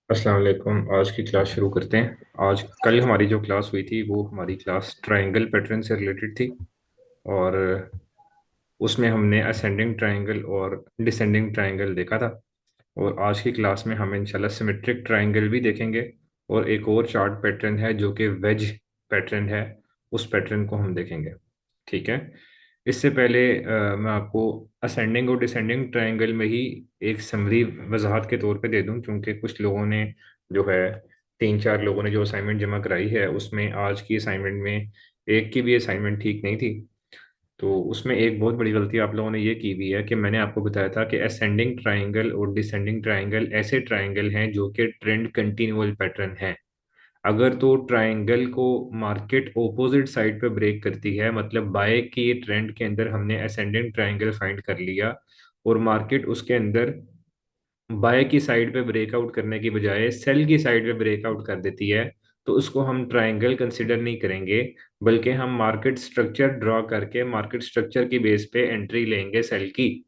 अस्सलाम वालेकुम। आज की क्लास शुरू करते हैं। आज कल हमारी जो क्लास हुई थी वो हमारी क्लास ट्रायंगल पैटर्न से रिलेटेड थी। और उसमें हमने असेंडिंग ट्रायंगल और डिसेंडिंग ट्रायंगल देखा था। और आज की क्लास में हम इंशाल्लाह सिमेट्रिक ट्रायंगल भी देखेंगे। और एक और चार्ट पैटर्न है जो कि वेज पैटर्न है, उस पैटर्न को हम देखेंगे। ठीक है। इससे पहले मैं आपको असेंडिंग और डिसेंडिंग ट्रायंगल में ही एक समरी वजाहत के तौर पे दे दूं, क्योंकि कुछ लोगों ने जो है, तीन चार लोगों ने जो असाइनमेंट जमा कराई है उसमें आज की असाइनमेंट में एक की भी असाइनमेंट ठीक नहीं थी। तो उसमें एक बहुत बड़ी गलती आप लोगों ने ये की हुई है कि मैंने आपको बताया था कि असेंडिंग ट्रायंगल और डिसेंडिंग ट्रायंगल ऐसे ट्रायंगल हैं जो कि ट्रेंड कंटिन्यूअल पैटर्न है। अगर तो ट्रायंगल को मार्केट ओपोजिट साइड पे ब्रेक करती है, मतलब बाय की ट्रेंड के अंदर हमने असेंडिंग ट्रायंगल फाइंड कर लिया और मार्केट उसके अंदर बाय की साइड पे ब्रेकआउट करने की बजाय सेल की साइड पे ब्रेकआउट कर देती है, तो उसको हम ट्रायंगल कंसिडर नहीं करेंगे, बल्कि हम मार्केट स्ट्रक्चर ड्रॉ करके मार्केट स्ट्रक्चर की बेस पे एंट्री लेंगे सेल की।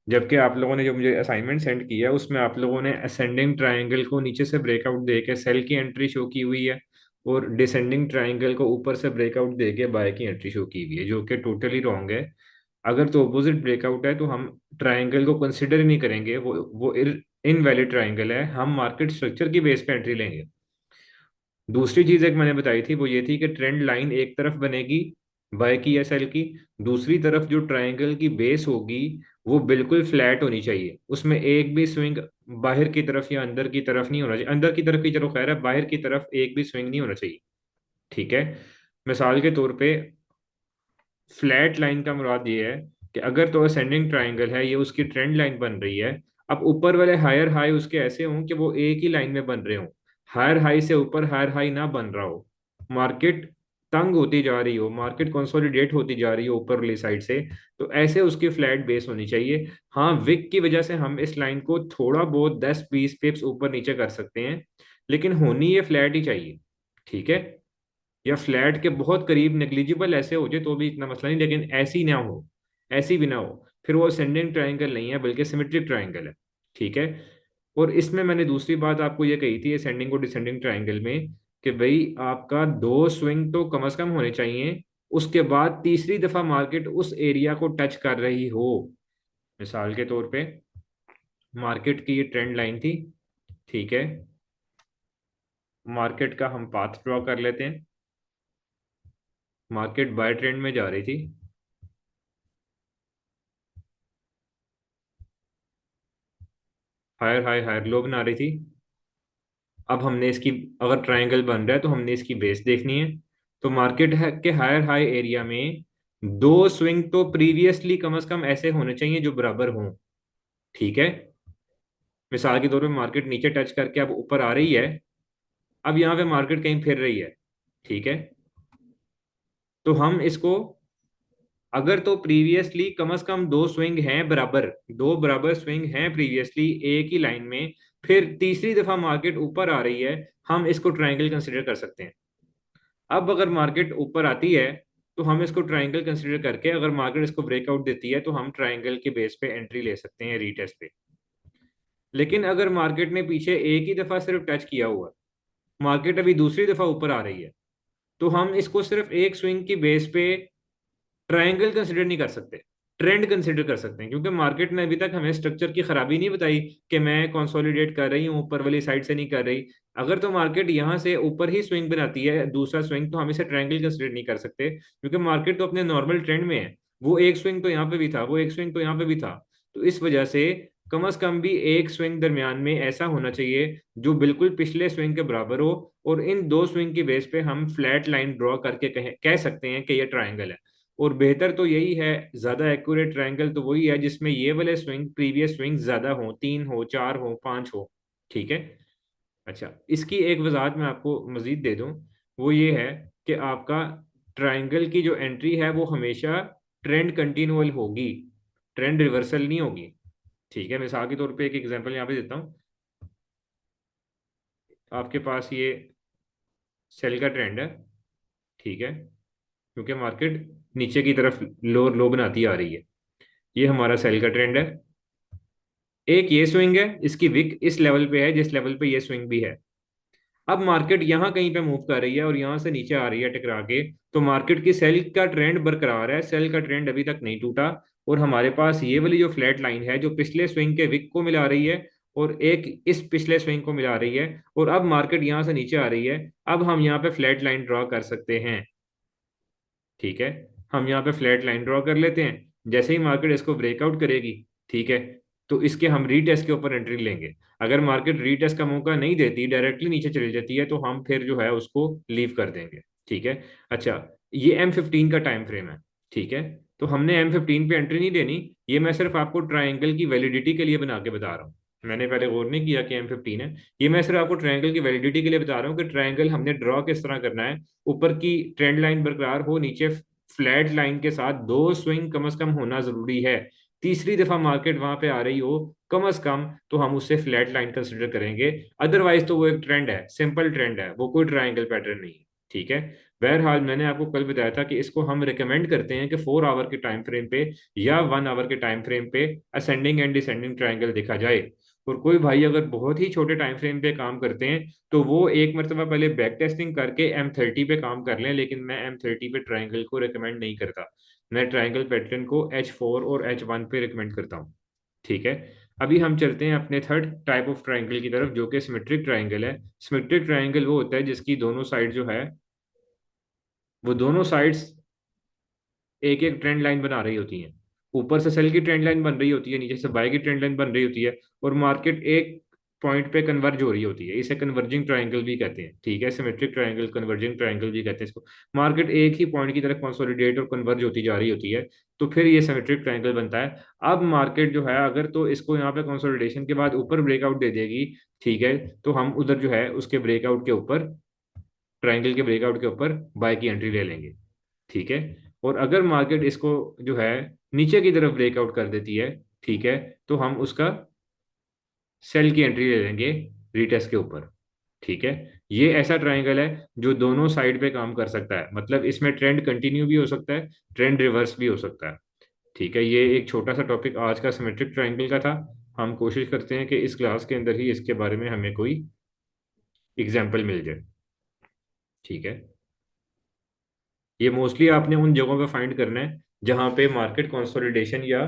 जबकि आप लोगों ने जो मुझे असाइनमेंट सेंड किया है उसमें आप लोगों ने असेंडिंग ट्रायंगल को नीचे से ब्रेकआउट दे के सेल की एंट्री शो की हुई है, और डिसेंडिंग ट्रायंगल को ऊपर से ब्रेकआउट दे के बाय की एंट्री शो की हुई है, जो कि टोटली रॉन्ग है। अगर तो अपोजिट ब्रेकआउट है तो हम ट्रायंगल को कंसिडर ही नहीं करेंगे, वो इनवैलिड ट्रायंगल है, हम मार्केट स्ट्रक्चर की बेस पे एंट्री लेंगे। दूसरी चीज एक मैंने बताई थी वो ये थी कि ट्रेंड लाइन एक तरफ बनेगी बाय की या सेल की, दूसरी तरफ जो ट्रायंगल की बेस होगी वो बिल्कुल फ्लैट होनी चाहिए, उसमें एक भी स्विंग बाहर की तरफ या अंदर की तरफ नहीं होना चाहिए। अंदर की तरफ की चलो खैर है, बाहर की तरफ एक भी स्विंग नहीं होना चाहिए। ठीक है। मिसाल के तौर पे फ्लैट लाइन का मुराद ये है कि अगर तो असेंडिंग ट्रायंगल है, ये उसकी ट्रेंड लाइन बन रही है। अब ऊपर वाले हायर हाई उसके ऐसे हों कि वो एक ही लाइन में बन रहे हों, हायर हाई से ऊपर हायर हाई ना बन रहा हो, मार्केट तंग होती जा रही हो, मार्केट कंसोलिडेट होती जा रही हो ऊपर वाली साइड से, तो ऐसे उसकी फ्लैट बेस होनी चाहिए। हाँ, विक की वजह से हम इस लाइन को थोड़ा बहुत 10-20 पिप्स ऊपर नीचे कर सकते हैं, लेकिन होनी ये फ्लैट ही चाहिए। ठीक है। या फ्लैट के बहुत करीब नेग्लिजिबल ऐसे हो जाए तो भी इतना मसला नहीं, लेकिन ऐसी ना हो, ऐसी भी ना हो, फिर वो असेंडिंग ट्रायंगल नहीं है बल्कि सिमेट्रिक ट्रायंगल है। ठीक है। और इसमें मैंने दूसरी बात आपको ये कही थी असेंडिंग और डिसेंडिंग ट्रायंगल में, कि भाई आपका दो स्विंग तो कम से कम होने चाहिए, उसके बाद तीसरी दफा मार्केट उस एरिया को टच कर रही हो। मिसाल के तौर पे मार्केट की ये ट्रेंड लाइन थी। ठीक है। मार्केट का हम पाथ ड्रॉ कर लेते हैं। मार्केट बाय ट्रेंड में जा रही थी, हायर हाई हायर लो बना रही थी। अब हमने इसकी, अगर ट्रायंगल बन रहा है तो हमने इसकी बेस देखनी है। तो मार्केट है के हायर हाई एरिया में दो स्विंग तो प्रीवियसली कम से कम ऐसे होने चाहिए जो बराबर हों। ठीक है। मिसाल के तौर पे मार्केट नीचे टच करके अब ऊपर आ रही है, अब यहाँ पे मार्केट कहीं फिर रही है। ठीक है। तो हम इसको, अगर तो प्रीवियसली कम से कम दो स्विंग हैं बराबर, दो बराबर स्विंग हैं प्रीवियसली एक ही लाइन में, फिर तीसरी दफा मार्केट ऊपर आ रही है, हम इसको ट्रायंगल कंसिडर कर सकते हैं। अब अगर मार्केट ऊपर आती है तो हम इसको ट्रायंगल कंसिडर करके, अगर मार्केट इसको ब्रेकआउट देती है तो हम ट्रायंगल के बेस पे एंट्री ले सकते हैं रीटेस्ट पे। लेकिन अगर मार्केट ने पीछे एक ही दफा सिर्फ टच किया हुआ, मार्केट अभी दूसरी दफा ऊपर आ रही है, तो हम इसको सिर्फ एक स्विंग की बेस पे ट्रायंगल कंसिडर नहीं कर सकते, ट्रेंड कंसिडर कर सकते हैं, क्योंकि मार्केट ने अभी तक हमें स्ट्रक्चर की खराबी नहीं बताई कि मैं कंसोलिडेट कर रही हूँ ऊपर वाली साइड से नहीं कर रही। अगर तो मार्केट यहाँ से ऊपर ही स्विंग बनाती है दूसरा स्विंग, तो हम इसे ट्रायंगल कंसिडर नहीं कर सकते, क्योंकि मार्केट तो अपने नॉर्मल ट्रेंड में है। वो एक स्विंग तो यहाँ पे भी था, वो एक स्विंग तो यहाँ पे भी था। तो इस वजह से कम भी एक स्विंग दरमियान में ऐसा होना चाहिए जो बिल्कुल पिछले स्विंग के बराबर हो, और इन दो स्विंग की बेस पे हम फ्लैट लाइन ड्रॉ करके कह सकते हैं कि ये ट्रायंगल है। और बेहतर तो यही है, ज्यादा एक्यूरेट ट्रायंगल तो वही है जिसमें ये वाले स्विंग प्रीवियस स्विंग ज्यादा हो, तीन हो, चार हो, पांच हो। ठीक है। अच्छा, इसकी एक वजाहत मैं आपको मजीद दे दूं, वो ये है कि आपका ट्रायंगल की जो एंट्री है वो हमेशा ट्रेंड कंटिन्यूअल होगी, ट्रेंड रिवर्सल नहीं होगी। ठीक है। मिसाल के तौर पे एक एग्जांपल यहाँ पे देता हूँ। आपके पास ये सेल का ट्रेंड है। ठीक है। क्योंकि मार्केट नीचे की तरफ लो लो बनाती आ रही है, ये हमारा सेल का ट्रेंड है। एक ये स्विंग है, इसकी विक इस लेवल पे है जिस लेवल पे ये स्विंग भी है। अब मार्केट यहाँ कहीं पे मूव कर रही है और यहाँ से नीचे आ रही है टकरा के, तो मार्केट की सेल का ट्रेंड बरकरार है, सेल का ट्रेंड अभी तक नहीं टूटा। और हमारे पास ये वाली जो फ्लैट लाइन है जो पिछले स्विंग के विक को मिला रही है और एक इस पिछले स्विंग को मिला रही है, और अब मार्केट यहाँ से नीचे आ रही है। अब हम यहाँ पे फ्लैट लाइन ड्रॉ कर सकते हैं। ठीक है, हम यहाँ पे फ्लैट लाइन ड्रॉ कर लेते हैं। जैसे ही मार्केट इसको ब्रेकआउट करेगी, ठीक है, तो इसके हम रीटेस्ट के ऊपर एंट्री लेंगे। अगर मार्केट रीटेस्ट का मौका नहीं देती, डायरेक्टली नीचे चली जाती है, तो हम फिर जो है उसको लीव कर देंगे। ठीक है। अच्छा, ये M15 का टाइम फ्रेम है। ठीक है, तो हमने M15 पे एंट्री नहीं देनी। ये मैं सिर्फ आपको ट्राइंगल की वैलिडिटी के लिए बना के बता रहा हूँ। मैंने पहले गौर नहीं किया कि M15 है। ये मैं सिर्फ आपको ट्राइंगल की वैलिडिटी के लिए बता रहा हूँ कि ट्राइंगल हमने ड्रॉ किस तरह करना है। ऊपर की ट्रेंड लाइन बरकरार हो, नीचे फ्लैट लाइन के साथ दो स्विंग कम से कम होना जरूरी है। तीसरी दफा मार्केट वहां पे आ रही हो कम से कम, तो हम उससे फ्लैट लाइन कंसिडर करेंगे। अदरवाइज तो वो एक ट्रेंड है, सिंपल ट्रेंड है, वो कोई ट्रायंगल पैटर्न नहीं है। ठीक है। बहरहाल मैंने आपको कल बताया था कि इसको हम रिकमेंड करते हैं कि 4 आवर के टाइम फ्रेम पे या 1 आवर के टाइम फ्रेम पे असेंडिंग एंड डिसेंडिंग ट्रायंगल देखा जाए। और कोई भाई अगर बहुत ही छोटे टाइम फ्रेम पे काम करते हैं, तो वो एक मरतबा पहले बैक टेस्टिंग करके M30 पे काम कर लें। लेकिन मैं M30 पे ट्राइंगल को रिकमेंड नहीं करता। मैं ट्राइंगल पैटर्न को H4 और H1 पे रिकमेंड करता हूँ। ठीक है। अभी हम चलते हैं अपने थर्ड टाइप ऑफ ट्राइंगल की तरफ, जो कि सिमेट्रिक ट्राइंगल है। सिमेट्रिक ट्राइंगल वो होता है जिसकी दोनों साइड जो है, वो दोनों साइड्स एक एक ट्रेंड लाइन बना रही होती हैं। ऊपर से सेल की ट्रेंड लाइन बन रही होती है, नीचे से बाय की ट्रेंड लाइन बन रही होती है, और मार्केट एक पॉइंट पे कन्वर्ज हो रही होती है। इसे कन्वर्जिंग ट्रायंगल भी कहते हैं। ठीक है, सिमेट्रिक ट्रायंगल, कन्वर्जिंग ट्रायंगल भी कहते हैं इसको। मार्केट एक ही पॉइंट की तरफ कंसोलिडेट और कन्वर्ज होती जा रही होती है, तो फिर ये सिमेट्रिक ट्रायंगल बनता है। अब मार्केट जो है अगर तो इसको यहाँ पे कंसोलिडेशन के बाद ऊपर ब्रेकआउट दे देगी, ठीक है, तो हम उधर जो है उसके ब्रेकआउट के ऊपर, ट्रायंगल के ब्रेकआउट के ऊपर बाय की एंट्री ले लेंगे। ठीक है। और अगर मार्केट इसको जो है नीचे की तरफ ब्रेकआउट कर देती है, ठीक है, तो हम उसका सेल की एंट्री ले लेंगे रीटेस्ट के ऊपर। ठीक है। ये ऐसा ट्रायंगल है जो दोनों साइड पे काम कर सकता है, मतलब इसमें ट्रेंड कंटिन्यू भी हो सकता है, ट्रेंड रिवर्स भी हो सकता है। ठीक है, ये एक छोटा सा टॉपिक आज का सिमेट्रिक ट्रायंगल का था। हम कोशिश करते हैं कि इस क्लास के अंदर ही इसके बारे में हमें कोई एग्जाम्पल मिल जाए। ठीक है। ये मोस्टली आपने उन जगहों पे फाइंड करना है जहां पे मार्केट कंसोलिडेशन या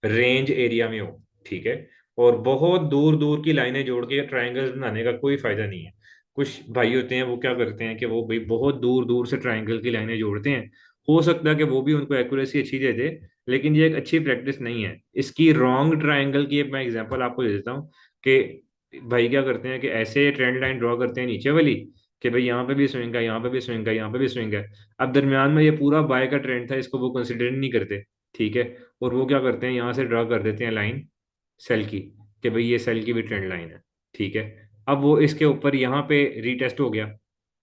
रेंज एरिया में हो। ठीक है। और बहुत दूर दूर की लाइनें जोड़ के ट्रायंगल्स बनाने का कोई फायदा नहीं है। कुछ भाई होते हैं वो क्या करते हैं कि वो भाई बहुत दूर दूर से ट्रायंगल की लाइनें जोड़ते हैं। हो सकता है कि वो भी उनको एक्यूरेसी अच्छी दे दे, लेकिन ये एक अच्छी प्रैक्टिस नहीं है। इसकी रॉन्ग ट्रायंगल की एक मैं एग्जांपल आपको दे देता हूँ कि भाई क्या करते हैं कि ऐसे ट्रेंड लाइन ड्रॉ करते हैं नीचे वाली, कि भाई यहाँ पे भी स्विंग है, यहाँ पे भी स्विंग है, यहाँ पे भी स्विंग है। अब दरमियान में ये पूरा बाय का ट्रेंड था, इसको वो कंसिडर नहीं करते। ठीक है। और वो क्या करते हैं, यहाँ से ड्रॉ कर देते हैं लाइन सेल की, कि भाई ये सेल की भी ट्रेंड लाइन है। ठीक है। अब वो इसके ऊपर यहाँ पे रीटेस्ट हो गया,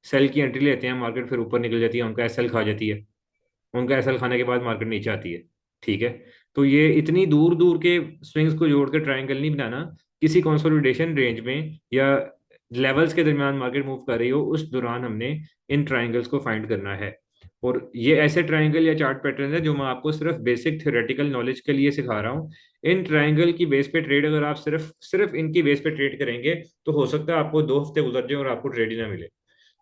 सेल की एंट्री लेते हैं, मार्केट फिर ऊपर निकल जाती है, उनका एसएल खा जाती है। उनका एसएल खाने के बाद मार्केट नीचे आती है। ठीक है। तो ये इतनी दूर दूर के स्विंग्स को जोड़ के ट्रायंगल नहीं बनाना। किसी कंसोलिडेशन रेंज में या लेवल्स के दरमियान मार्केट मूव कर रही हो, उस दौरान हमने इन ट्रायंगल्स को फाइंड करना है। और ये ऐसे ट्रायंगल या चार्ट पैटर्न है जो मैं आपको सिर्फ बेसिक थ्योरेटिकल नॉलेज के लिए सिखा रहा हूँ। इन ट्रायंगल की बेस पे ट्रेड अगर आप सिर्फ सिर्फ इनकी बेस पे ट्रेड करेंगे, तो हो सकता है आपको 2 हफ्ते गुजर जाए और आपको ट्रेड ही ना मिले।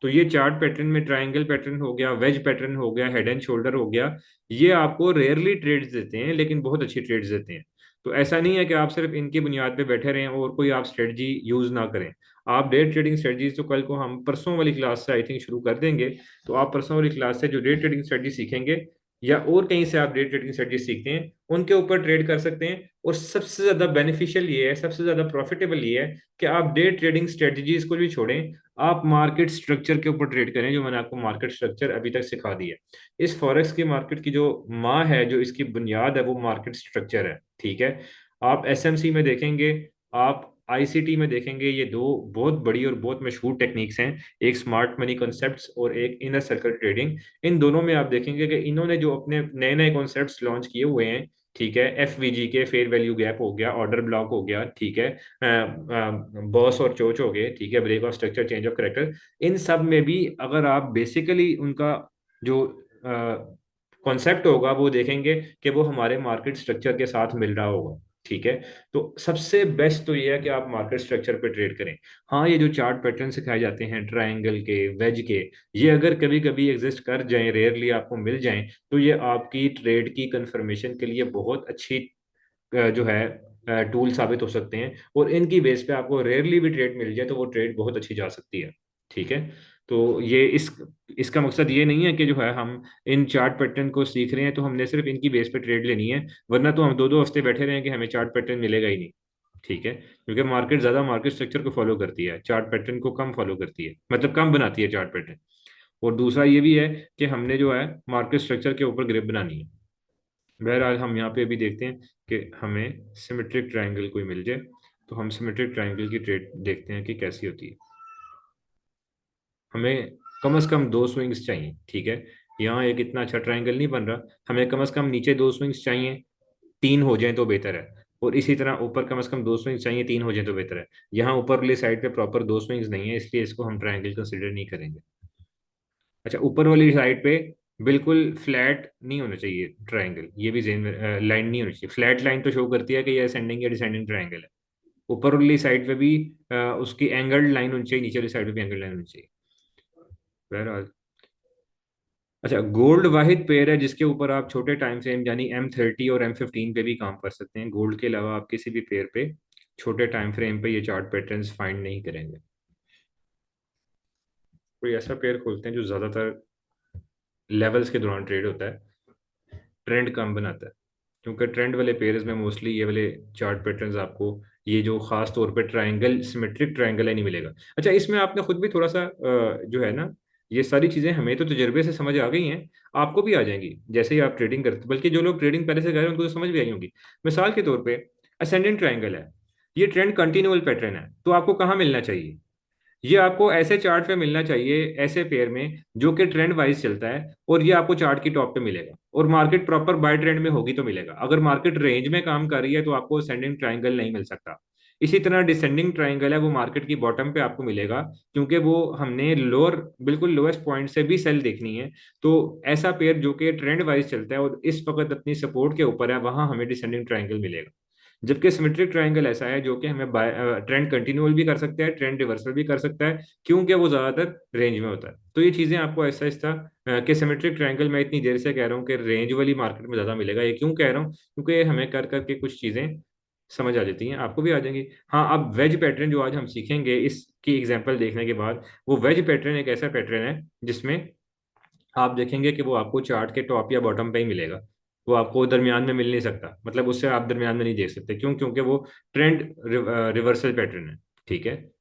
तो ये चार्ट पैटर्न में ट्रायंगल पैटर्न हो गया, वेज पैटर्न हो गया, हेड एंड शोल्डर हो गया, ये आपको रेयरली ट्रेड्स देते हैं, लेकिन बहुत अच्छी ट्रेड्स देते हैं। तो ऐसा नहीं है कि आप सिर्फ इनकी बुनियाद पे बैठे रहें और कोई आप स्ट्रेटजी यूज ना करें। आप डे ट्रेडिंग स्ट्रेटजीज तो कल को हम परसों वाली क्लास से आई थिंक शुरू कर देंगे। तो आप परसों वाली क्लास से जो डे ट्रेडिंग स्ट्रेटजी सीखेंगे, या और कहीं से आप डे ट्रेडिंग स्ट्रेटजी सीखते हैं, उनके ऊपर ट्रेड कर सकते हैं। और सबसे ज्यादा बेनिफिशियल ये है, सबसे ज्यादा प्रॉफिटेबल ये है कि आप डे ट्रेडिंग स्ट्रेटजीज को भी छोड़ें, आप मार्केट स्ट्रक्चर के ऊपर ट्रेड करें, जो मैंने आपको मार्केट स्ट्रक्चर अभी तक सिखा दी है। इस फॉरेक्स की मार्केट की जो माँ है, जो इसकी बुनियाद है, वो मार्केट स्ट्रक्चर है। ठीक है। आप एसएमसी में देखेंगे, आप आईसीटी में देखेंगे, ये दो बहुत बड़ी और बहुत मशहूर टेक्निक्स हैं। एक स्मार्ट मनी कॉन्सेप्ट्स और एक इनर सर्कल ट्रेडिंग। इन दोनों में आप देखेंगे कि इन्होंने जो अपने नए नए कॉन्सेप्ट्स लॉन्च किए हुए हैं, ठीक है, एफवीजी के फेयर वैल्यू गैप हो गया, ऑर्डर ब्लॉक हो गया, ठीक है, बॉस और चोच हो गए, ठीक है, break of structure, change of character. इन सब में भी अगर आप बेसिकली उनका जो कॉन्सेप्ट होगा वो देखेंगे कि वो हमारे मार्केट स्ट्रक्चर के साथ मिल रहा होगा। ठीक है। तो सबसे बेस्ट तो ये है कि आप मार्केट स्ट्रक्चर पे ट्रेड करें। हाँ, ये जो चार्ट पैटर्न सिखाए जाते हैं ट्रायंगल के, वेज के, ये अगर कभी कभी एग्जिस्ट कर जाएं, रेयरली आपको मिल जाएं, तो ये आपकी ट्रेड की कंफर्मेशन के लिए बहुत अच्छी जो है टूल साबित हो सकते हैं। और इनकी बेस पे आपको रेयरली भी ट्रेड मिल जाए तो वो ट्रेड बहुत अच्छी जा सकती है। ठीक है। तो ये इसका मकसद ये नहीं है कि जो है हम इन चार्ट पैटर्न को सीख रहे हैं तो हमने सिर्फ इनकी बेस पे ट्रेड लेनी है, वरना तो हम दो दो हफ्ते बैठे रहें कि हमें चार्ट पैटर्न मिलेगा ही नहीं। ठीक है, क्योंकि मार्केट ज्यादा मार्केट स्ट्रक्चर को फॉलो करती है, चार्ट पैटर्न को कम फॉलो करती है, मतलब कम बनाती है चार्ट पैटर्न। और दूसरा ये भी है कि हमने जो है मार्केट स्ट्रक्चर के ऊपर ग्रिप बनानी है। बहरहाल हम यहाँ पे अभी देखते हैं कि हमें सिमेट्रिक ट्रायंगल कोई मिल जाए, तो हम सिमेट्रिक ट्रायंगल की ट्रेड देखते हैं कि कैसी होती है। हमें कम से कम दो स्विंग्स चाहिए। ठीक है, यहाँ एक इतना अच्छा ट्रायंगल नहीं बन रहा, हमें कम से कम नीचे दो स्विंग्स चाहिए, तीन हो जाए तो बेहतर है। और इसी तरह ऊपर कम से कम दो स्विंग्स चाहिए, तीन हो जाए तो बेहतर है। यहाँ ऊपर वाली साइड पे प्रॉपर दो स्विंग्स नहीं है, इसलिए इसको हम ट्रायंगल कंसिडर नहीं करेंगे। अच्छा, ऊपर वाली साइड पे बिल्कुल फ्लैट नहीं होना चाहिए ट्रायंगल, ये भी जेन लाइन नहीं होनी चाहिए। फ्लैट लाइन तो शो करती है कि ये असेंडिंग या डिसेंडिंग ट्रायंगल है। ऊपर वाली साइड पे भी उसकी एंगल्ड लाइन होनी चाहिए, नीचे वाली साइड पे भी एंगल्ड लाइन होनी चाहिए। बहरहाल, अच्छा, गोल्ड वाहिद पेयर है जिसके ऊपर आप छोटे टाइम फ्रेम यानी M30 और M15 पे भी काम कर सकते हैं। गोल्ड के अलावा आप किसी भी पेयर पे छोटे टाइम फ्रेम पे ये चार्ट पैटर्न्स फाइंड नहीं करेंगे। कोई ऐसा पेयर खोलते हैं जो ज्यादातर लेवल्स के दौरान ट्रेड होता है, ट्रेंड कम बनाता है। क्योंकि ट्रेंड वाले पेयर्स में मोस्टली ये वाले चार्ट पैटर्न्स आपको, ये जो खास तौर पे ट्रायंगल, सिमेट्रिक ट्रायंगल है, नहीं मिलेगा। अच्छा, इसमें आपने खुद भी थोड़ा सा जो है ना, ये सारी चीजें हमें तो तजुर्बे से समझ आ गई हैं, आपको भी आ जाएंगी जैसे ही आप ट्रेडिंग करते, बल्कि जो लोग ट्रेडिंग पहले से कर रहे हैं उनको तो समझ भी आई होंगी। मिसाल के तौर पे असेंडेंट ट्रायंगल है, ये ट्रेंड कंटिन्यूअल पैटर्न है, तो आपको कहाँ मिलना चाहिए? ये आपको ऐसे चार्ट पे मिलना चाहिए, ऐसे पेयर में जो कि ट्रेंड वाइज चलता है, और ये आपको चार्ट की टॉप पे मिलेगा, और मार्केट प्रॉपर बाय ट्रेंड में होगी तो मिलेगा। अगर मार्केट रेंज में काम कर रही है तो आपको असेंडिंग ट्रायंगल नहीं मिल सकता। इसी तरह डिसेंडिंग ट्रायंगल है, वो मार्केट की बॉटम पे आपको मिलेगा, क्योंकि वो हमने लोअर, बिल्कुल लोएस्ट पॉइंट से भी सेल देखनी है। तो ऐसा पेयर जो कि ट्रेंड वाइज चलता है और इस वक्त अपनी सपोर्ट के ऊपर है, वहां हमें डिसेंडिंग ट्रायंगल मिलेगा। जबकि सिमेट्रिक ट्रायंगल ऐसा है जो कि हमें ट्रेंड कंटिन्यूअल भी कर सकता है, ट्रेंड रिवर्सल भी कर सकता है, क्योंकि वो ज्यादातर रेंज में होता है। तो ये चीजें आपको ऐसा ऐसा कि सिमेट्रिक ट्रायंगल मैं इतनी देर से कह रहा हूँ कि रेंज वाली मार्केट में ज्यादा मिलेगा, ये क्यों कह रहा हूँ? क्योंकि हमें कर करके कुछ चीजें समझ आ जाती हैं, आपको भी आ जाएंगी। हाँ, अब वेज पैटर्न जो आज हम सीखेंगे इसकी एग्जांपल देखने के बाद, वो वेज पैटर्न एक ऐसा पैटर्न है जिसमें आप देखेंगे कि वो आपको चार्ट के टॉप या बॉटम पे ही मिलेगा, वो आपको दरमियान में मिल नहीं सकता, मतलब उससे आप दरमियान में नहीं देख सकते। क्यों? क्योंकि वो ट्रेंड रिवर्सल पैटर्न है। ठीक है।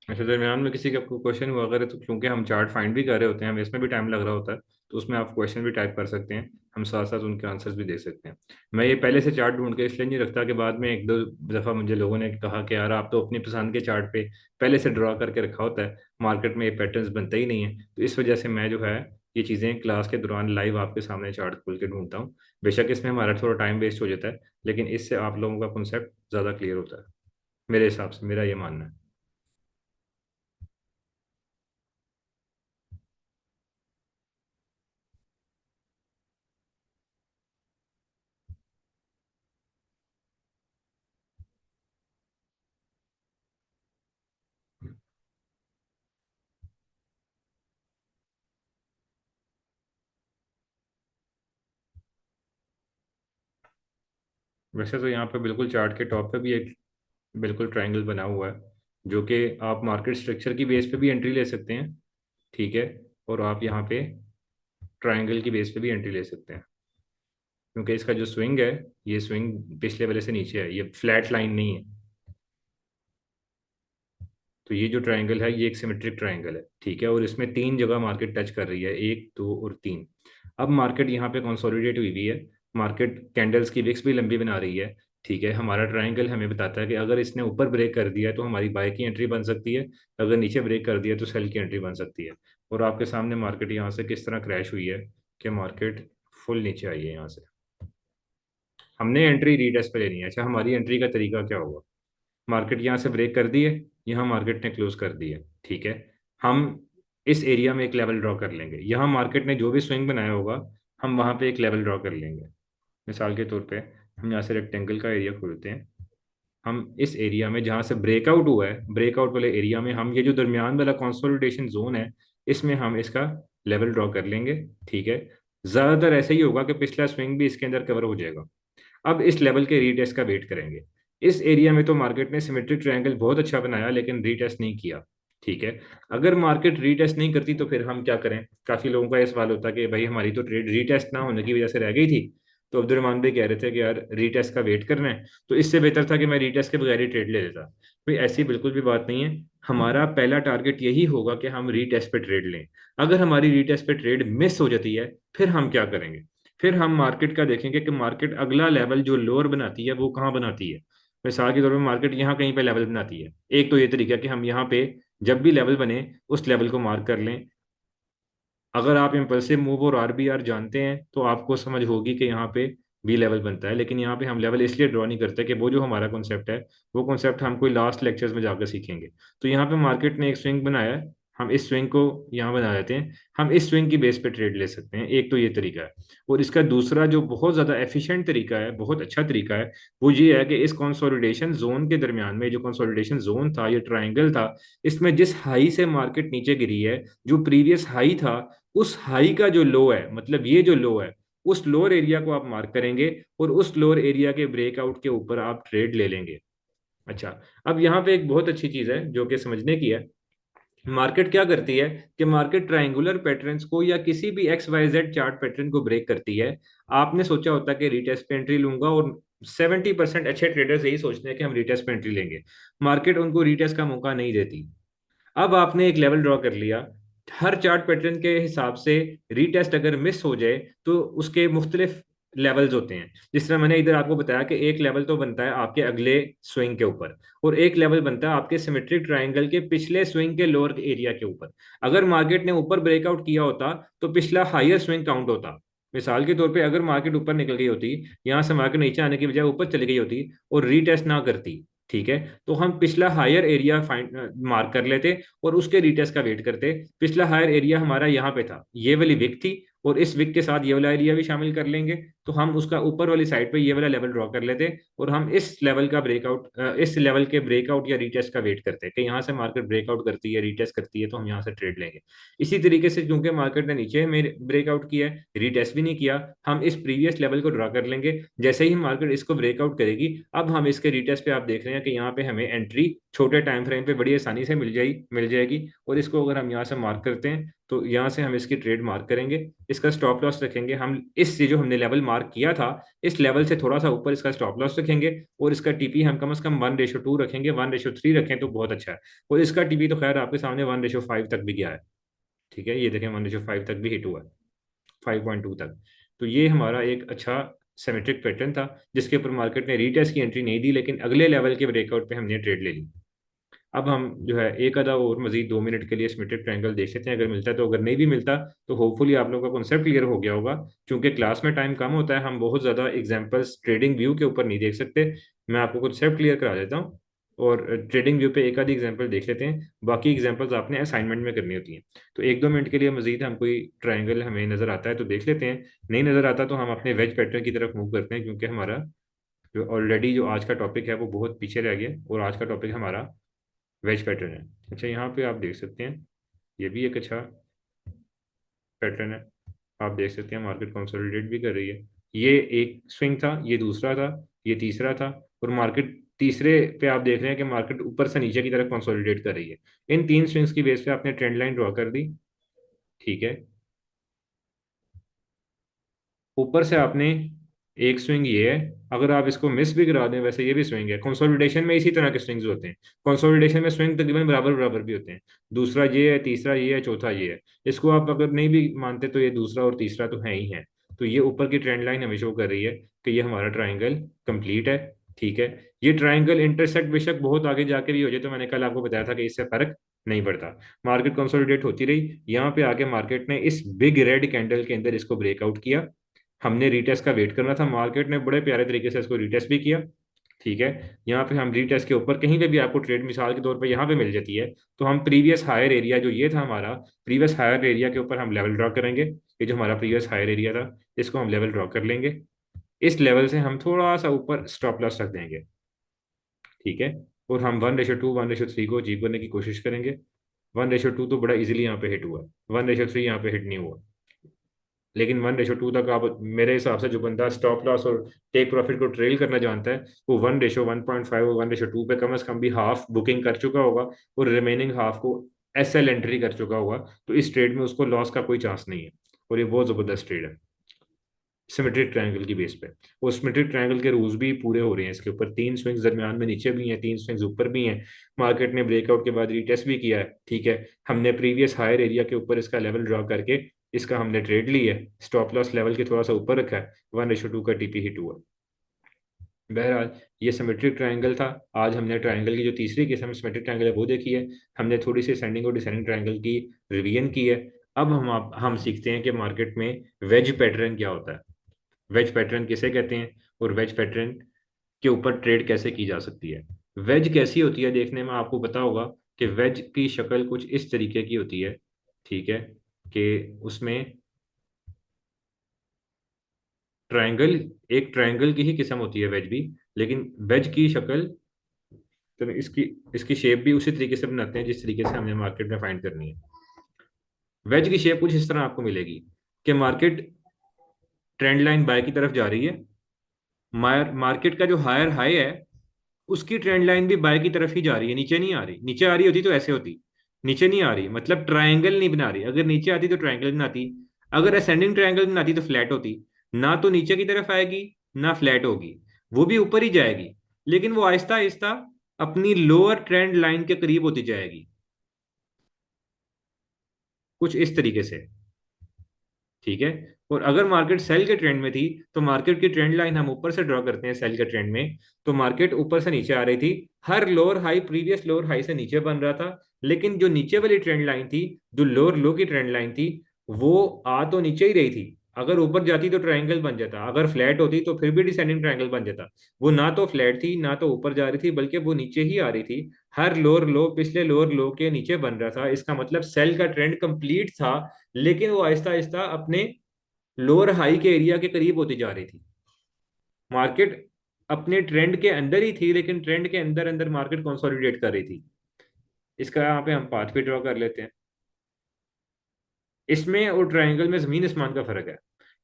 अच्छा, दरमियान में किसी का क्वेश्चन हुआ अगर, तो क्योंकि हम चार्ट फाइंड भी कर रहे होते हैं, हमें इसमें भी टाइम लग रहा होता है, तो उसमें आप क्वेश्चन भी टाइप कर सकते हैं, हम साथ साथ उनके आंसर्स भी दे सकते हैं। मैं ये पहले से चार्ट ढूंढ के इसलिए नहीं रखता कि बाद में एक दो दफ़ा मुझे लोगों ने कहा कि यार आप तो अपनी पसंद के चार्ट पे पहले से ड्रॉ करके रखा होता है, मार्केट में ये पैटर्न्स बनते ही नहीं है। तो इस वजह से मैं जो है ये चीज़ें क्लास के दौरान लाइव आपके सामने चार्ट खोल के ढूंढता हूँ। बेशक इसमें हमारा थोड़ा टाइम वेस्ट हो जाता है, लेकिन इससे आप लोगों का कॉन्सेप्ट ज़्यादा क्लियर होता है, मेरे हिसाब से, मेरा ये मानना है। वैसे तो यहाँ पे बिल्कुल चार्ट के टॉप पे भी एक बिल्कुल ट्रायंगल बना हुआ है, जो कि आप मार्केट स्ट्रक्चर की बेस पे भी एंट्री ले सकते हैं। ठीक है। और आप यहाँ पे ट्रायंगल की बेस पे भी एंट्री ले सकते हैं, क्योंकि इसका जो स्विंग है, ये स्विंग पिछले वाले से नीचे है, ये फ्लैट लाइन नहीं है। तो ये जो ट्रायंगल है ये एक सिमेट्रिक ट्रायंगल है। ठीक है, और इसमें तीन जगह मार्केट टच कर रही है, एक, दो और तीन। अब मार्केट यहाँ पे कंसोलिडेट हुई हुई है, मार्केट कैंडल्स की विक्स भी लंबी बना रही है। ठीक है, हमारा ट्रायंगल हमें बताता है कि अगर इसने ऊपर ब्रेक कर दिया है तो हमारी बाय की एंट्री बन सकती है, अगर नीचे ब्रेक कर दिया तो सेल की एंट्री बन सकती है। और आपके सामने मार्केट यहाँ से किस तरह क्रैश हुई है कि मार्केट फुल नीचे आई है यहाँ से। हमने एंट्री रीटेस्ट पे लेनी है। अच्छा, हमारी एंट्री का तरीका क्या होगा? मार्केट यहाँ से ब्रेक कर दी है, यहाँ मार्केट ने क्लोज कर दी है। ठीक है, हम इस एरिया में एक लेवल ड्रॉ कर लेंगे, यहाँ मार्केट ने जो भी स्विंग बनाया होगा हम वहाँ पे एक लेवल ड्रॉ कर लेंगे। मिसाल के तौर पे हम यहाँ से रेक्टेंगल का एरिया खोलते हैं, हम इस एरिया में जहाँ से ब्रेकआउट हुआ है, ब्रेकआउट वाले एरिया में हम ये जो दरमियान वाला कंसोलिडेशन जोन है इसमें हम इसका लेवल ड्रॉ कर लेंगे। ठीक है, ज़्यादातर ऐसा ही होगा कि पिछला स्विंग भी इसके अंदर कवर हो जाएगा। अब इस लेवल के रीटेस्ट का वेट करेंगे। इस एरिया में तो मार्केट ने सिमेट्रिक ट्रायंगल बहुत अच्छा बनाया लेकिन रीटेस्ट नहीं किया। ठीक है, अगर मार्केट रीटेस्ट नहीं करती तो फिर हम क्या करें? काफी लोगों का ये सवाल होता है कि भाई हमारी तो ट्रेड रीटेस्ट ना होने की वजह से रह गई थी। तो अब्दुलरहमान भाई कह रहे थे कि यार रीटेस्ट का वेट करना है, तो इससे बेहतर था कि मैं रीटेस्ट के बगैर ही ट्रेड ले लेता। भाई ऐसी बिल्कुल भी बात नहीं है। हमारा पहला टारगेट यही होगा कि हम रीटेस्ट पे ट्रेड लें। अगर हमारी रीटेस्ट पे ट्रेड मिस हो जाती है फिर हम क्या करेंगे? फिर हम मार्केट का देखेंगे कि मार्केट अगला लेवल जो लोअर बनाती है वो कहाँ बनाती है। मिसाल के तौर पर मार्केट यहाँ कहीं पे लेवल बनाती है। एक तो ये तरीका है कि हम यहाँ पे जब भी लेवल बने उस लेवल को मार्क कर लें। अगर आप इम्पल्सिव मूव और आरबीआर जानते हैं तो आपको समझ होगी कि यहाँ पे बी लेवल बनता है, लेकिन यहाँ पे हम लेवल इसलिए ड्रॉ नहीं करते कि वो जो हमारा कॉन्सेप्ट है वो कॉन्सेप्ट हम कोई लास्ट लेक्चर्स में जाकर सीखेंगे। तो यहाँ पे मार्केट ने एक स्विंग बनाया है, हम इस स्विंग को यहाँ बना लेते हैं, हम इस स्विंग की बेस पे ट्रेड ले सकते हैं। एक तो ये तरीका है। और इसका दूसरा जो बहुत ज़्यादा एफिशिएंट तरीका है, बहुत अच्छा तरीका है, वो ये है कि इस कंसोलिडेशन जोन के दरमियान में जो कंसोलिडेशन जोन था, ये ट्राइंगल था, इसमें जिस हाई से मार्केट नीचे गिरी है, जो प्रीवियस हाई था, उस हाई का जो लो है, मतलब ये जो लो है, उस लोअर एरिया को आप मार्क करेंगे और उस लोअर एरिया के ब्रेकआउट के ऊपर आप ट्रेड ले लेंगे। अच्छा, अब यहाँ पे एक बहुत अच्छी चीज है जो कि समझने की है। मार्केट क्या करती है कि मार्केट ट्रायंगुलर पैटर्न्स को या किसी भी X Y Z chart pattern को ब्रेक करती है। आपने सोचा होता है कि रिटेस्ट पे एंट्री लूंगा, और 70% अच्छे ट्रेडर्स यही सोचते हैं कि हम रिटेस्ट पे एंट्री लेंगे। मार्केट उनको रिटेस्ट का मौका नहीं देती। अब आपने एक लेवल ड्रॉ कर लिया, हर चार्ट पैटर्न के हिसाब से रीटेस्ट अगर मिस हो जाए तो उसके मुख्तलिफ लेवल्स होते हैं। जिस तरह मैंने इधर आपको बताया कि एक लेवल तो बनता है आपके अगले स्विंग के ऊपर, और एक लेवल बनता है आपके सिमेट्रिक ट्रायंगल के पिछले स्विंग के लोअर एरिया के ऊपर। अगर मार्केट ने ऊपर ब्रेकआउट किया होता तो पिछला हायर स्विंग काउंट होता। मिसाल के तौर पे अगर मार्केट ऊपर निकल गई होती, यहाँ से मार्केट नीचे आने की बजाय ऊपर चली गई होती और रीटेस्ट ना करती, ठीक है, तो हम पिछला हायर एरिया फाइंड मार्क कर लेते और उसके रिटेस्ट का वेट करते। पिछला हायर एरिया हमारा यहाँ पे था, ये वाली विक थी, और इस विक के साथ ये वाला एरिया भी शामिल कर लेंगे, तो हम उसका ऊपर वाली साइड पे ये वाला लेवल ड्रॉ कर लेते और हम इस लेवल का ब्रेकआउट, इस लेवल के ब्रेकआउट या रिटेस्ट का वेट करते कि यहाँ से मार्केट ब्रेकआउट करती है, रिटेस्ट करती है, तो हम यहाँ से ट्रेड लेंगे। इसी तरीके से क्योंकि मार्केट ने नीचे में ब्रेकआउट किया है, रिटेस्ट भी नहीं किया, हम इस प्रीवियस लेवल को ड्रॉ कर लेंगे। जैसे ही मार्केट इसको ब्रेकआउट करेगी, अब हम इसके रिटेस्ट पे आप देख रहे हैं कि यहाँ पे हमें एंट्री छोटे टाइम फ्रेम पे बड़ी आसानी से मिल जाएगी। और इसको अगर हम यहाँ से मार्क करते हैं तो यहाँ से हम इसकी ट्रेड मार्क करेंगे, इसका स्टॉप लॉस रखेंगे हम इस जो हमने लेवल मार्क किया था इस लेवल से थोड़ा सा ऊपर इसका स्टॉप लॉस रखेंगे, और इसका टीपी हम कम से कम 1:2 रखेंगे, 1:3 रखें तो बहुत अच्छा है। और इसका टीपी तो खैर आपके सामने 1:5 तक भी गया है। ठीक है, ये देखें 1:5 तक भी हिट हुआ है, 5.2 तक। तो ये हमारा एक अच्छा सिमेट्रिक पैटर्न था जिसके ऊपर मार्केट ने रीटेस्ट की एंट्री नहीं दी, लेकिन अगले लेवल के ब्रेकआउट पे हमने ट्रेड ले ली। अब हम जो है एक आधा और मजीद 2 मिनट के लिए सिमेट्रिक ट्रायंगल देख लेते हैं, अगर मिलता है तो, अगर नहीं भी मिलता तो होपफुली आप लोगों का कॉन्सेप्ट क्लियर हो गया होगा। क्योंकि क्लास में टाइम कम होता है, हम बहुत ज़्यादा एग्जांपल्स ट्रेडिंग व्यू के ऊपर नहीं देख सकते। मैं आपको कॉन्सेप्ट क्लियर करा देता हूँ, और ट्रेडिंग व्यू पे एक आधी एग्जांपल देख लेते हैं, बाकी एग्जांपल्स आपने असाइनमेंट में करनी होती हैं। तो 1-2 मिनट के लिए मजीद हम कोई ट्रायंगल हमें नज़र आता है तो देख लेते हैं, नहीं नज़र आता तो हम अपने वेज पैटर्न की तरफ मूव करते हैं, क्योंकि हमारा जो ऑलरेडी जो आज का टॉपिक है वो बहुत पीछे रह गया, और आज का टॉपिक हमारा वेज पैटर्न है। अच्छा, यहाँ पे आप देख सकते हैं ये भी एक अच्छा पैटर्न है। आप देख सकते हैं मार्केट कंसोलिडेट भी कर रही है। ये एक स्विंग था, ये दूसरा था, ये तीसरा था, और मार्केट तीसरे पे आप देख रहे हैं कि मार्केट ऊपर से नीचे की तरफ कंसोलिडेट कर रही है। इन तीन स्विंग्स की बेस पे आपने ट्रेंड लाइन ड्रॉ कर दी। ठीक है, ऊपर से आपने एक स्विंग ये है, अगर आप इसको मिस भी करा दें वैसे ये भी स्विंग है। कंसोलिडेशन में इसी तरह के स्विंग्स होते हैं। कंसोलिडेशन में स्विंग तकरीबन बराबर बराबर भी होते हैं। दूसरा ये है, तीसरा ये है, चौथा ये है। इसको आप अगर नहीं भी मानते तो ये दूसरा और तीसरा तो है ही है। तो ये ऊपर की ट्रेंड लाइन हमें शो कर रही है कि ये हमारा ट्राइंगल कंप्लीट है। ठीक है। ये ट्राइंगल इंटरसेक्ट बेशक बहुत आगे जाके भी हो जाए, तो मैंने कल आपको बताया था कि इससे फर्क नहीं पड़ता। मार्केट कंसोलिडेट होती रही, यहाँ पे आके मार्केट ने इस बिग रेड कैंडल के अंदर इसको ब्रेकआउट किया। हमने रीटेस्ट का वेट करना था, मार्केट ने बड़े प्यारे तरीके से इसको रीटेस्ट भी किया। ठीक है। यहाँ पे हम रीटेस्ट के ऊपर कहीं पे भी आपको ट्रेड मिसाल के तौर पे यहाँ पे मिल जाती है, तो हम प्रीवियस हायर एरिया जो ये था हमारा, प्रीवियस हायर एरिया के ऊपर हम लेवल ड्रॉ करेंगे। ये जो हमारा प्रीवियस हायर एरिया था, इसको हम लेवल ड्रॉ कर लेंगे। इस लेवल से हम थोड़ा सा ऊपर स्टॉप लॉस रख देंगे। ठीक है। और हम 1:2 1:3 को अचीव करने की कोशिश करेंगे। 1:2 तो बड़ा इजीली यहाँ पे हिट हुआ। 1:3 यहाँ पे हिट नहीं हुआ। लेकिन 1:2 तक आप, मेरे हिसाब से जो बंदा स्टॉप लॉस और टेक प्रॉफिट को ट्रेल करना जानता है, वो 1:1.5 और 1:2 पे कम से कम भी हाफ बुकिंग कर चुका होगा, और रिमेनिंग हाफ को एसएल एंट्री कर चुका होगा। तो इस ट्रेड में उसको लॉस का कोई चांस नहीं है। और ये बहुत जबरदस्त ट्रेड है सिमेट्रिक ट्रायंगल की बेस पे। वो सिमेट्रिक ट्रायंगल के रूल्स भी पूरे हो रहे हैं इसके ऊपर। तीन स्विंग्स दरमियान में नीचे भी हैं, तीन स्विंग्स ऊपर भी हैं। मार्केट ने ब्रेकआउट के बाद रीटेस्ट भी किया है। ठीक है। हमने प्रीवियस हायर एरिया के ऊपर इसका लेवल ड्रॉ करके इसका हमने ट्रेड ली है। स्टॉप लॉस लेवल के थोड़ा सा ऊपर रखा है। 1:2 का टीपी हिट हुआ। बहरहाल, ये सिमेट्रिक ट्रायंगल था। आज हमने ट्रायंगल की जो तीसरी किस्म सिमेट्रिक ट्रायंगल है वो देखी है। हमने थोड़ी सी सेंडिंग और डिसेंडिंग ट्रायंगल की रिवीजन की है। अब हम सीखते हैं कि मार्केट में वेज पैटर्न क्या होता है, वेज पैटर्न किसे कहते हैं, और वेज पैटर्न के ऊपर ट्रेड कैसे की जा सकती है। वेज कैसी होती है देखने में आपको पता होगा कि वेज की शक्ल कुछ इस तरीके की होती है। ठीक है। कि उसमें ट्रायंगल, एक ट्रायंगल की ही किस्म होती है वेज भी, लेकिन वेज की शक्ल, तो इसकी इसकी शेप भी उसी तरीके से बनाते हैं जिस तरीके से हमें मार्केट में फाइंड करनी है। वेज की शेप कुछ इस तरह आपको मिलेगी कि मार्केट ट्रेंड लाइन बाय की तरफ जा रही है। मार्केट का जो हायर हाई है, उसकी ट्रेंड लाइन भी बाय की तरफ ही जा रही है, नीचे नहीं आ रही। नीचे आ रही होती तो ऐसे होती, नीचे नहीं आ रही मतलब ट्रायंगल नहीं बना रही। अगर नीचे आती तो ट्रायंगल बनाती, अगर असेंडिंग ट्रायंगल बनाती तो फ्लैट होती। ना तो नीचे की तरफ आएगी, ना फ्लैट होगी, वो भी ऊपर ही जाएगी। लेकिन वो आहिस्ता आहिस्ता अपनी लोअर ट्रेंड लाइन के करीब होती जाएगी, कुछ इस तरीके से। ठीक है। और अगर मार्केट सेल के ट्रेंड में थी, तो मार्केट की ट्रेंड लाइन हम ऊपर से ड्रॉ करते हैं सेल के ट्रेंड में। तो मार्केट ऊपर से नीचे आ रही थी, हर lower high previous lower high से नीचे बन रहा था। लेकिन जो नीचे वाली ट्रेंड लाइन थी, जो लोअर लो की ट्रेंड लाइन थी, वो आ तो नीचे ही रही थी। अगर ऊपर जाती तो ट्रायंगल बन जाता, अगर फ्लैट होती तो फिर भी डिसेंडिंग ट्रायंगल बन जाता। वो ना तो फ्लैट थी, ना तो ऊपर जा रही थी, बल्कि वो नीचे ही आ रही थी। हर लोअर लो पिछले लोअर लो के नीचे बन रहा था। इसका मतलब सेल का ट्रेंड कंप्लीट था, लेकिन वो आहिस्ता आहिस्ता अपने लोअर हाई के एरिया के करीब होती जा रही थी। मार्केट अपने ट्रेंड के अंदर ही थी, लेकिन ट्रेंड के अंदर अंदर मार्केट कंसोलिडेट कर रही थी। इसका यहाँ पे हम पाथ भी ड्रॉ कर लेते हैं। इसमें और ट्रायंगल में जमीन आसमान का फर्क है।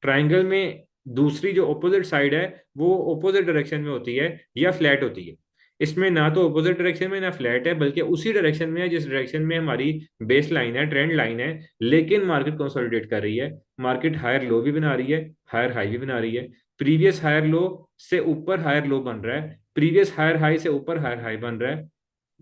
ट्रायंगल में दूसरी जो ऑपोजिट साइड है, वो ऑपोजिट डायरेक्शन में होती है या फ्लैट होती है। इसमें ना तो ऑपोजिट डायरेक्शन में ना फ्लैट है, बल्कि उसी डायरेक्शन में है जिस डायरेक्शन में हमारी बेस लाइन है, ट्रेंड लाइन है। लेकिन मार्केट कंसोलिडेट कर रही है। मार्केट हायर लो भी बना रही है, हायर हाई भी बना रही है। प्रीवियस हायर लो से ऊपर हायर लो बन रहा है, प्रीवियस हायर हाई से ऊपर हायर हाई बन रहा है।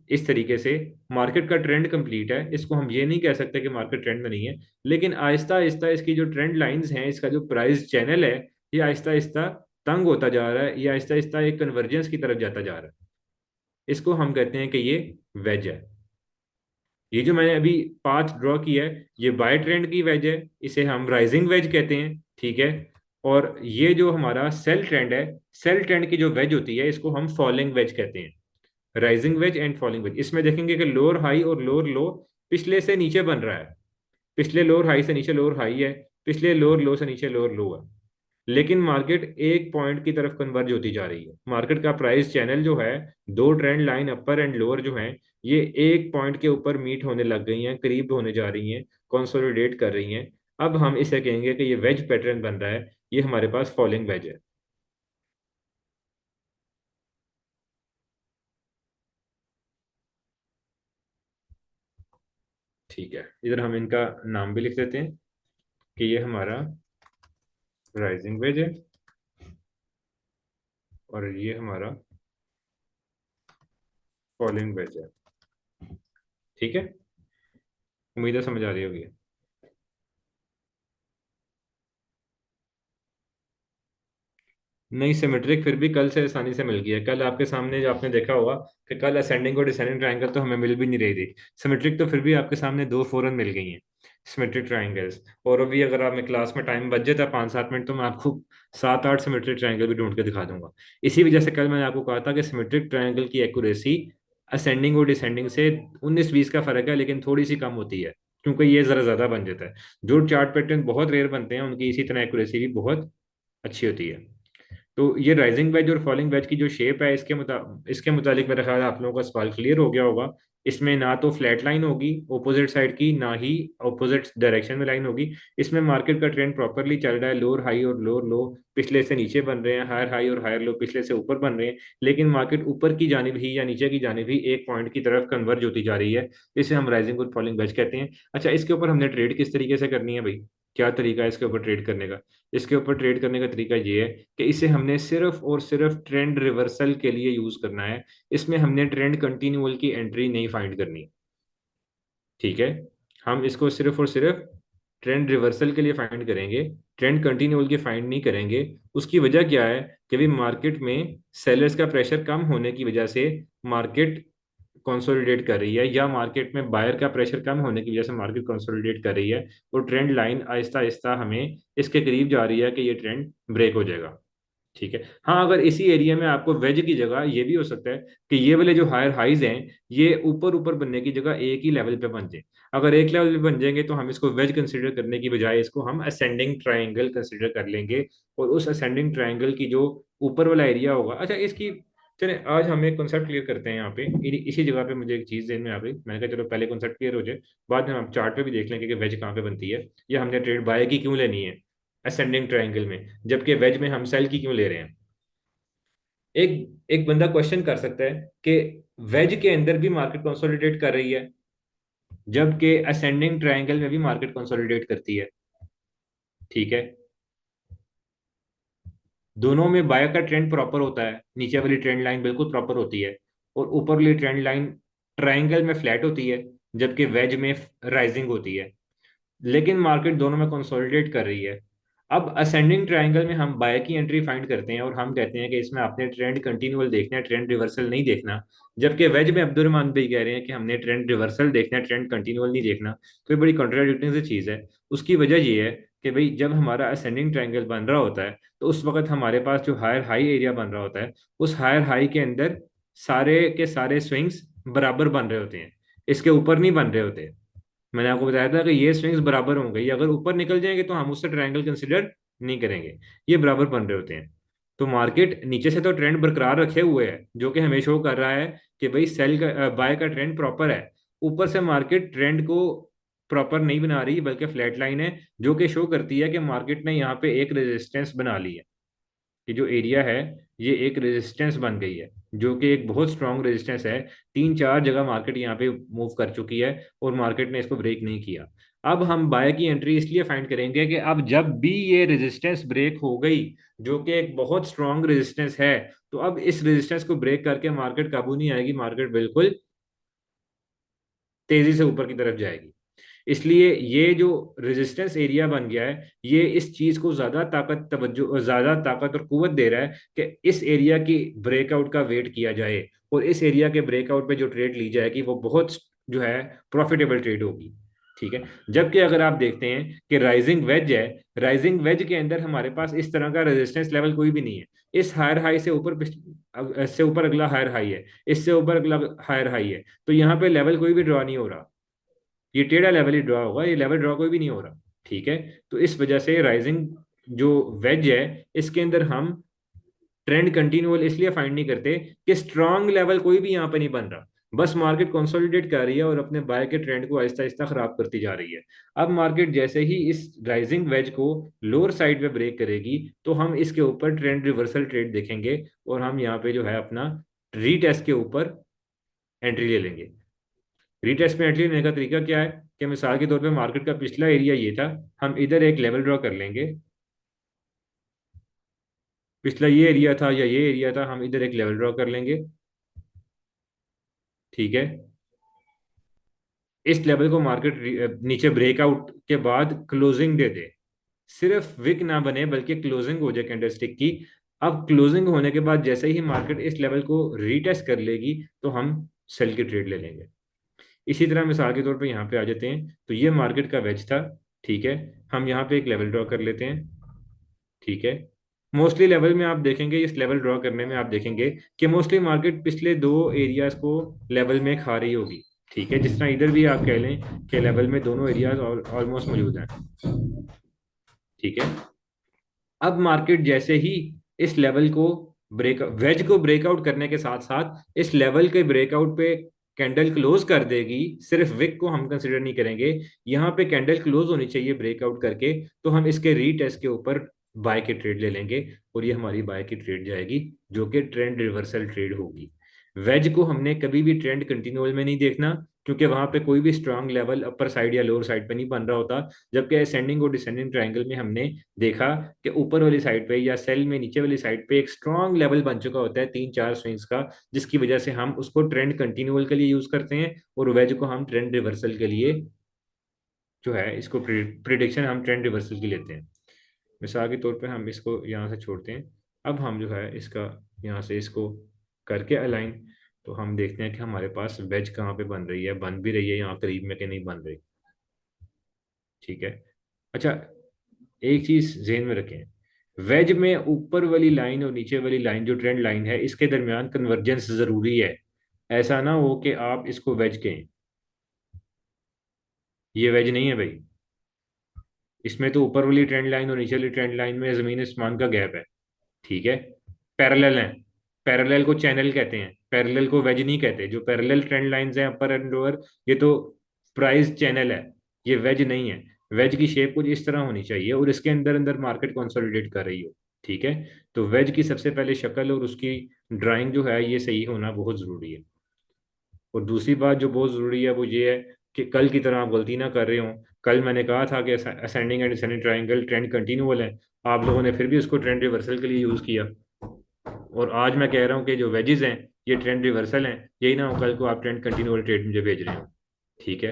इस तरीके से मार्केट का ट्रेंड कंप्लीट है। इसको हम ये नहीं कह सकते कि मार्केट ट्रेंड में नहीं है, लेकिन आहिस्ता आहिस्ता इसकी जो ट्रेंड लाइंस हैं, इसका जो प्राइस चैनल है, ये आहिस्ता आहिस्ता तंग होता जा रहा है। ये आहिस्ता आहिस्ता एक कन्वर्जेंस की तरफ जाता जा रहा है। इसको हम कहते हैं कि ये वेज है। ये जो मैंने अभी पाथ ड्रॉ किया है, ये बाय ट्रेंड की वेज है, इसे हम राइजिंग वेज कहते हैं। ठीक है। और ये जो हमारा सेल ट्रेंड है, सेल ट्रेंड की जो वेज होती है, इसको हम फॉलिंग वेज कहते हैं। Rising veg and falling veg, इसमें देखेंगे कि लोअर हाई और लोअर लो पिछले से नीचे बन रहा है। पिछले लोअर हाई से नीचे लोअर हाई है, पिछले लोअर लो से नीचे लोअर लो है। लेकिन मार्केट एक पॉइंट की तरफ कन्वर्ज होती जा रही है। मार्केट का प्राइस चैनल जो है, दो trend line upper and lower जो है, ये एक पॉइंट के ऊपर मीट होने लग गई हैं, करीब होने जा रही हैं, कंसोलिडेट कर रही हैं। अब हम इसे कहेंगे कि ये वेज पैटर्न बन रहा है, ये हमारे पास फॉलिंग वेज है। ठीक है। इधर हम इनका नाम भी लिख देते हैं कि ये हमारा राइजिंग वेज है, और ये हमारा फॉलिंग वेज है। ठीक है, उम्मीद है समझ आ रही होगी। नहीं, सिमेट्रिक फिर भी कल से आसानी से मिल गया। कल आपके सामने जो आपने देखा होगा कि कल असेंडिंग और डिसेंडिंग ट्रायंगल तो हमें मिल भी नहीं रही थी। सिमेट्रिक तो फिर भी आपके सामने दो फौरन मिल गई हैं, सिमेट्रिक ट्रायंगल्स। और अभी अगर आप में क्लास में टाइम बच जाता 5-7 मिनट तो मैं आपको 7-8 सिमेट्रिक ट्रायंगल भी ढूंढ के दिखा दूंगा। इसी वजह से कल मैंने आपको कहा था कि सिमेट्रिक ट्रायंगल की एक्यूरेसी असेंडिंग और डिसेंडिंग से 19-20 का फर्क है, लेकिन थोड़ी सी कम होती है, क्योंकि ये जरा ज्यादा बन जाता है। जो चार्ट पैटर्न बहुत रेयर बनते हैं उनकी इसी तरह एक्यूरेसी भी बहुत अच्छी होती है। तो ये राइजिंग वेज और फॉलिंग वेज की जो शेप है, इसके मुतालिक मेरा ख्याल है आप लोगों का सवाल क्लियर हो गया होगा। इसमें ना तो फ्लैट लाइन होगी ऑपोजिट साइड की, ना ही ऑपोजिट डायरेक्शन में लाइन होगी। इसमें मार्केट का ट्रेंड प्रॉपरली चल रहा है, लोअर हाई और लोअर लो पिछले से नीचे बन रहे हैं, हायर हाई और हायर लो पिछले से ऊपर बन रहे हैं। लेकिन मार्केट ऊपर की जानिब ही या नीचे की जानिब ही एक पॉइंट की तरफ कन्वर्ज होती जा रही है। इसे हम राइजिंग और फॉलिंग वेज कहते हैं। अच्छा, इसके ऊपर हमने ट्रेड किस तरीके से करनी है भाई? क्या तरीका है इसके ऊपर ट्रेड करने का? इसके ऊपर ट्रेड करने का तरीका ये है कि इसे हमने सिर्फ और सिर्फ ट्रेंड रिवर्सल के लिए यूज करना है। इसमें हमने ट्रेंड कंटिन्यूअल की एंट्री नहीं फाइंड करनी। ठीक है, हम इसको सिर्फ और सिर्फ ट्रेंड रिवर्सल के लिए फाइंड करेंगे, ट्रेंड कंटिन्यूअल की फाइंड नहीं करेंगे। उसकी वजह क्या है कि भी मार्केट में सेलर्स का प्रेशर कम होने की वजह से मार्केट कंसोलिडेट कर रही है, या मार्केट में बायर का प्रेशर कम होने की वजह से मार्केट कंसोलिडेट कर रही है। और ट्रेंड लाइन आहिस्ता आहिस्ता हमें इसके करीब जा रही है कि ये ट्रेंड ब्रेक हो जाएगा। ठीक है, हाँ, अगर इसी एरिया में आपको वेज की जगह ये भी हो सकता है कि ये वाले जो हायर हाइज हैं ये ऊपर ऊपर बनने की जगह एक ही लेवल पे बन जाए। अगर एक लेवल पे बन जाएंगे तो हम इसको वेज कंसिडर करने की बजाय इसको हम असेंडिंग ट्राइंगल कंसिडर कर लेंगे। और उस असेंडिंग ट्राइंगल की जो ऊपर वाला एरिया होगा, अच्छा इसकी, चले आज हम एक कॉन्सेप्ट क्लियर करते हैं यहाँ पे। इसी जगह पे मुझे एक चीज ध्यान में आ गई, मैंने कहा चलो पहले कॉन्सेप्ट क्लियर हो जाए, बाद में हम चार्ट पे भी देख लेंगे कि वेज कहाँ पे बनती है, या हमने ट्रेड बाय की क्यों लेनी है असेंडिंग ट्राइंगल में, जबकि वेज में हम सेल की क्यों ले रहे हैं। एक एक बंदा क्वेश्चन कर सकता है कि वेज के अंदर भी मार्केट कंसोलिडेट कर रही है, जबकि असेंडिंग ट्रायंगल में भी मार्केट कंसोलिडेट करती है। ठीक है, दोनों में बाय का ट्रेंड प्रॉपर होता है, नीचे वाली ट्रेंड लाइन बिल्कुल प्रॉपर होती है, और ऊपर वाली ट्रेंड लाइन ट्रायंगल में फ्लैट होती है, जबकि वेज में राइजिंग होती है। लेकिन मार्केट दोनों में कंसोलिडेट कर रही है। अब असेंडिंग ट्रायंगल में हम बाय की एंट्री फाइंड करते हैं और हम कहते हैं कि इसमें आपने ट्रेंड कंटिन्यूअल देखना है, ट्रेंड रिवर्सल नहीं देखना। जबकि वेज में अब्दुलरहमान भाई कह रहे हैं कि हमने ट्रेंड रिवर्सल देखना है, ट्रेंड कंटिन्यूअल नहीं देखना। तो ये बड़ी कॉन्ट्राडिक्टिंग सी चीज़ है। उसकी वजह ये है कि भाई जब हमारा असेंडिंग ट्रायंगल बन रहा होता है तो उस वक्त हमारे पास जो हायर हाई एरिया बन रहा होता है, उस हायर हाई के अंदर सारे के सारे स्विंग्स बराबर बन रहे होते हैं, इसके ऊपर नहीं बन रहे होते। मैंने आपको बताया था कि ये स्विंग्स बराबर होंगे, ये अगर ऊपर निकल जाएंगे तो हम उससे ट्रायंगल कंसिडर नहीं करेंगे, ये बराबर बन रहे होते हैं। तो मार्केट नीचे से तो ट्रेंड बरकरार रखे हुए है, जो कि हमें शो कर रहा है कि भाई सेल का बाय का ट्रेंड प्रॉपर है। ऊपर से मार्केट ट्रेंड को प्रॉपर नहीं बना रही बल्कि फ्लैट लाइन है, जो कि शो करती है कि मार्केट ने यहाँ पे एक रेजिस्टेंस बना ली है, कि जो एरिया है ये एक रेजिस्टेंस बन गई है, जो कि एक बहुत स्ट्रांग रेजिस्टेंस है। 3-4 जगह मार्केट यहाँ पे मूव कर चुकी है और मार्केट ने इसको ब्रेक नहीं किया। अब हम बाय की एंट्री इसलिए फाइंड करेंगे कि अब जब भी ये रेजिस्टेंस ब्रेक हो गई, जो कि एक बहुत स्ट्रांग रेजिस्टेंस है, तो अब इस रेजिस्टेंस को ब्रेक करके मार्केट काबू नहीं आएगी, मार्केट बिल्कुल तेजी से ऊपर की तरफ जाएगी। इसलिए ये जो रेजिस्टेंस एरिया बन गया है, ये इस चीज को ज्यादा ताकत और कुवत दे रहा है कि इस एरिया की ब्रेकआउट का वेट किया जाए, और इस एरिया के ब्रेकआउट पे जो ट्रेड ली जाएगी वो बहुत जो है प्रॉफिटेबल ट्रेड होगी। ठीक है, जबकि अगर आप देखते हैं कि राइजिंग वेज है, राइजिंग वेज के अंदर हमारे पास इस तरह का रेजिस्टेंस लेवल कोई भी नहीं है। इस हायर हाई से ऊपर से ऊपर अगला हायर हाई है, इससे ऊपर अगला हायर हाई है, तो यहाँ पे लेवल कोई भी ड्रॉ नहीं हो रहा। ये टेढ़ा लेवल ही ड्रॉ होगा, ये लेवल ड्रॉ कोई भी नहीं हो रहा। ठीक है, तो इस वजह से राइजिंग जो वेज है, इसके अंदर हम ट्रेंड कंटिन्यूअल इसलिए फाइंड नहीं करते कि स्ट्रांग लेवल कोई भी यहाँ पे नहीं बन रहा, बस मार्केट कंसोलिडेट कर रही है और अपने बाय के ट्रेंड को आहिस्ता आहिस्ता खराब करती जा रही है। अब मार्केट जैसे ही इस राइजिंग वेज को लोअर साइड पे ब्रेक करेगी तो हम इसके ऊपर ट्रेंड रिवर्सल ट्रेड देखेंगे, और हम यहाँ पे जो है अपना रीटेस्ट के ऊपर एंट्री ले लेंगे। रीटेस्ट में एंट्री लेने का तरीका क्या है कि मिसाल के तौर पे मार्केट का पिछला एरिया ये था, हम इधर एक लेवल ड्रॉ कर लेंगे। पिछला ये एरिया था या ये एरिया था, हम इधर एक लेवल ड्रॉ कर लेंगे। ठीक है। इस लेवल को मार्केट नीचे ब्रेकआउट के बाद क्लोजिंग दे दे, सिर्फ विक ना बने बल्कि क्लोजिंग हो जाए कैंडलस्टिक की। अब क्लोजिंग होने के बाद जैसे ही मार्केट इस लेवल को रीटेस्ट कर लेगी तो हम सेल की ट्रेड ले लेंगे। इसी तरह मिसाल के तौर पे यहाँ पे आ जाते हैं, तो ये मार्केट का वेज था। ठीक है। हम यहाँ पे एक लेवल ड्रॉ कर लेते हैं। ठीक है। मोस्टली लेवल में आप देखेंगे, इस लेवल ड्रॉ करने में आप देखेंगे कि मोस्टली मार्केट पिछले दो एरियाज को लेवल में खा रही होगी। ठीक है। जिस तरह इधर भी आप कह लें कि लेवल में दोनों एरियाज ऑलमोस्ट मौजूद हैं। ठीक है। अब मार्केट जैसे ही इस लेवल को ब्रेक वेज को ब्रेकआउट करने के साथ साथ इस लेवल के ब्रेकआउट पे कैंडल क्लोज कर देगी, सिर्फ विक को हम कंसिडर नहीं करेंगे, यहाँ पे कैंडल क्लोज होनी चाहिए ब्रेकआउट करके, तो हम इसके रीटेस्ट के ऊपर बाय की ट्रेड ले लेंगे और ये हमारी बाय की ट्रेड जाएगी, जो कि ट्रेंड रिवर्सल ट्रेड होगी। वेज को हमने कभी भी ट्रेंड कंटिन्यूअल में नहीं देखना, क्योंकि वहां पे कोई भी स्ट्रांग लेवल अपर साइड या लोअर साइड पे नहीं बन रहा होता। जबकि असेंडिंग और डिसेंडिंग ट्रायंगल में हमने देखा कि ऊपर वाली साइड पे या सेल में नीचे वाली साइड पे एक स्ट्रॉन्ग लेवल बन चुका होता है तीन चार स्विंग्स का, जिसकी वजह से हम उसको ट्रेंड कंटिन्यूअल के लिए यूज करते हैं और वेज को हम ट्रेंड रिवर्सल के लिए, जो है इसको प्रिडिक्शन हम ट्रेंड रिवर्सल की लेते हैं। मिसाल के तौर पे हम इसको यहाँ से छोड़ते हैं। अब हम जो है इसका यहाँ से इसको करके अलाइन, तो हम देखते हैं कि हमारे पास वेज कहाँ पे बन रही है, बन भी रही है यहाँ करीब में कि नहीं बन रही। ठीक है। अच्छा, एक चीज ध्यान में रखें, वेज में ऊपर वाली लाइन और नीचे वाली लाइन जो ट्रेंड लाइन है इसके दरमियान कन्वर्जेंस जरूरी है। ऐसा ना हो कि आप इसको वेज कहें, ये वेज नहीं है भाई। इसमें तो ऊपर वाली ट्रेंड लाइन और नीचे वाली ट्रेंड लाइन में जमीन आसमान का गैप है। ठीक है। पैरेलल है। पैरेलल को चैनल कहते हैं, पैरेलल को वेज नहीं कहते। जो पैरेलल ट्रेंड लाइंस हैं अपर एंड लोअर, ये तो प्राइस चैनल है, ये वेज नहीं है। वेज की शेप कुछ इस तरह होनी चाहिए और इसके अंदर अंदर मार्केट कंसोलिडेट कर रही हो। ठीक है। तो वेज की सबसे पहले शक्ल और उसकी ड्राइंग जो है ये सही होना बहुत जरूरी है। और दूसरी बात जो बहुत जरूरी है वो ये है कि कल की तरह आप गलती ना कर रहे हो। कल मैंने कहा था कि ascending and descending triangle trend continual है, आप लोगों ने फिर भी उसको ट्रेंड रिवर्सल के लिए यूज किया। और आज मैं कह रहा हूँ कि जो वेजेस हैं ये ट्रेंड रिवर्सल हैं, यही ना हो कल को आप ट्रेंड कंटिन्यूअल ट्रेड मुझे भेज रहे हो। ठीक है।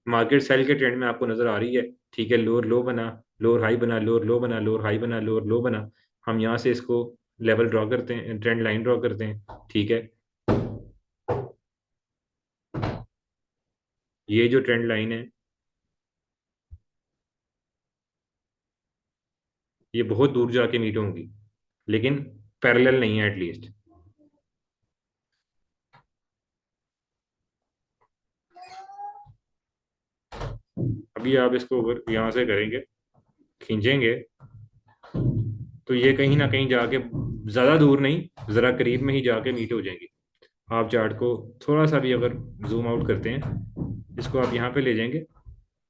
मार्केट सेल के ट्रेंड में आपको नजर आ रही है। ठीक है। लोअर लो बना, लोअर हाई बना, लोअर लो बना, लोअर हाई बना, लोअर लो बना। हम यहाँ से इसको लेवल ड्रॉ करते हैं, ट्रेंड लाइन ड्रॉ करते हैं। ठीक है। ये जो ट्रेंड लाइन है ये बहुत दूर जाके मीट होंगी, लेकिन पैरेलल नहीं है एटलीस्ट। अभी आप इसको अगर यहाँ से करेंगे, खींचेंगे, तो ये कहीं ना कहीं जाके, ज्यादा दूर नहीं जरा करीब में ही जाके मीट हो जाएंगी। आप चार्ट को थोड़ा सा भी अगर जूम आउट करते हैं, इसको आप यहाँ पे ले जाएंगे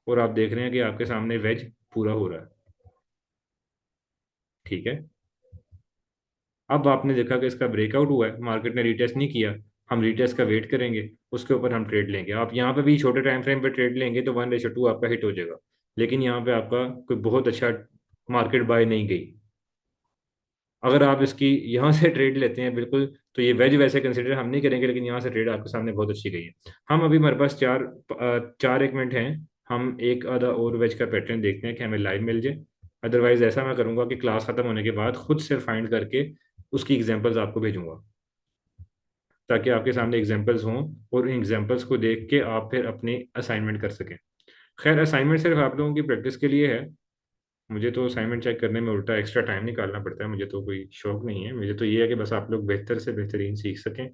और आप देख रहे हैं कि आपके सामने वेज पूरा हो रहा है। ठीक है। अब आपने देखा कि इसका ब्रेकआउट हुआ है, मार्केट ने रीटेस्ट नहीं किया, हम रीटेस्ट का वेट करेंगे, उसके ऊपर हम ट्रेड लेंगे। आप यहाँ पे भी छोटे टाइम फ्रेम पे ट्रेड लेंगे तो 1:2 आपका हिट हो जाएगा, लेकिन यहाँ पे आपका कोई बहुत अच्छा मार्केट बाय नहीं गई। अगर आप इसकी यहाँ से ट्रेड लेते हैं बिल्कुल, तो ये वेज वैसे कंसिडर हम नहीं करेंगे, लेकिन यहाँ से ट्रेड आपके सामने बहुत अच्छी गई है। हम अभी हमारे पास चार एक मिनट हैं, हम एक आधा और वेज का पैटर्न देखते हैं कि हमें लाइव मिल जाए। अदरवाइज ऐसा मैं करूंगा कि क्लास खत्म होने के बाद खुद से फाइंड करके उसकी एग्जांपल्स आपको भेजूंगा, ताकि आपके सामने एग्जांपल्स हों और इन एग्जांपल्स को देख के आप फिर अपनी असाइनमेंट कर सकें। खैर असाइनमेंट सिर्फ आप लोगों की प्रैक्टिस के लिए है, मुझे तो असाइनमेंट चेक करने में उल्टा एक्स्ट्रा टाइम निकालना पड़ता है। मुझे तो कोई शौक नहीं है, मुझे तो ये है कि बस आप लोग बेहतर से बेहतरीन सीख सकें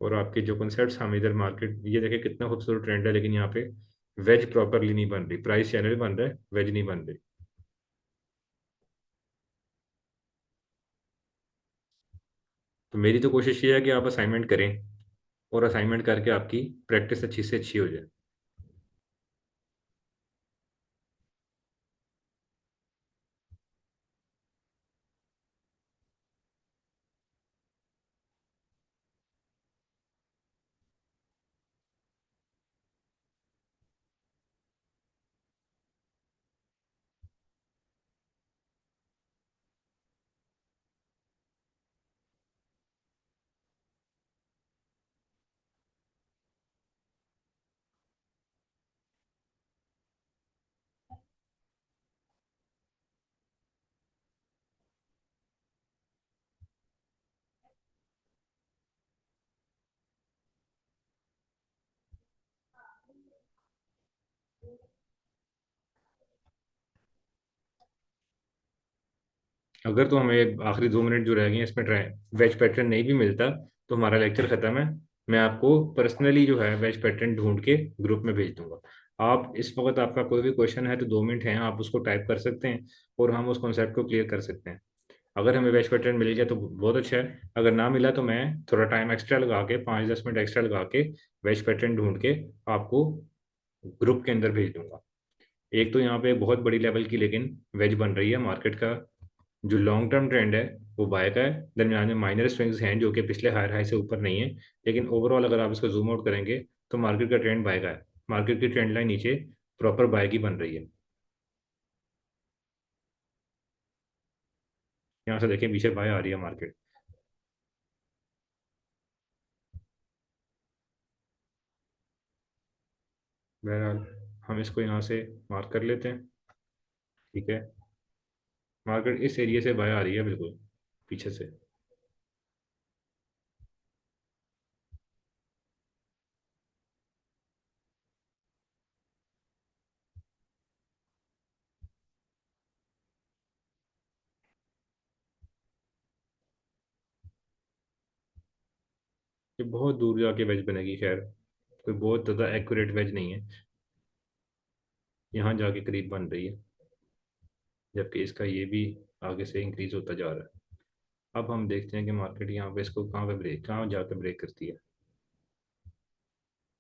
और आपके जो कॉन्सेप्ट्स हम इधर मार्केट, ये देखें कितना खूबसूरत ट्रेंड है, लेकिन यहाँ पे वेज प्रॉपरली नहीं बन रही, प्राइस चैनल बन रहा है, वेज नहीं बन रही। तो मेरी तो कोशिश ये है कि आप असाइनमेंट करें और असाइनमेंट करके आपकी प्रैक्टिस अच्छी से अच्छी हो जाए। अगर तो हमें आखिरी 2 मिनट जो रह गए हैं इसमें वेज पैटर्न नहीं भी मिलता तो हमारा लेक्चर खत्म है। मैं आपको पर्सनली जो है वेज पैटर्न ढूंढ के ग्रुप में भेज दूंगा। आप इस वक्त आपका कोई भी क्वेश्चन है तो 2 मिनट हैं, आप उसको टाइप कर सकते हैं और हम उस कॉन्सेप्ट को क्लियर कर सकते हैं। अगर हमें वेज पैटर्न मिल गया तो बहुत अच्छा है, अगर ना मिला तो मैं थोड़ा टाइम एक्स्ट्रा लगा के 5-10 मिनट एक्स्ट्रा लगा के वेज पैटर्न ढूंढ के आपको ग्रुप के अंदर भेज दूंगा। एक तो यहाँ पे बहुत बड़ी लेवल की लेकिन वेज बन रही है मार्केट का। जो लॉन्ग टर्म ट्रेंड है वो बाय का है। दरमियान में माइनर स्विंग्स हैं जो कि पिछले हायर हाई से ऊपर नहीं है, लेकिन ओवरऑल अगर आप इसको जूम आउट करेंगे तो मार्केट का ट्रेंड बाय का है। मार्केट की ट्रेंड लाइन नीचे प्रॉपर बाय की बन रही है। यहाँ से देखें पीछे बाय आ रही है मार्केट। बहरहाल हम इसको यहाँ से मार्क कर लेते हैं। ठीक है, मार्केट इस एरिया से बाय आ रही है बिल्कुल पीछे से। ये बहुत दूर जाके वेज बनेगी, खैर कोई बहुत ज़्यादा एक्यूरेट वेज नहीं है। यहाँ जाके करीब बन रही है, जबकि इसका ये भी आगे से इंक्रीज होता जा रहा है। अब हम देखते हैं कि मार्केट यहाँ पे इसको कहाँ पे ब्रेक, कहाँ जाकर ब्रेक करती है।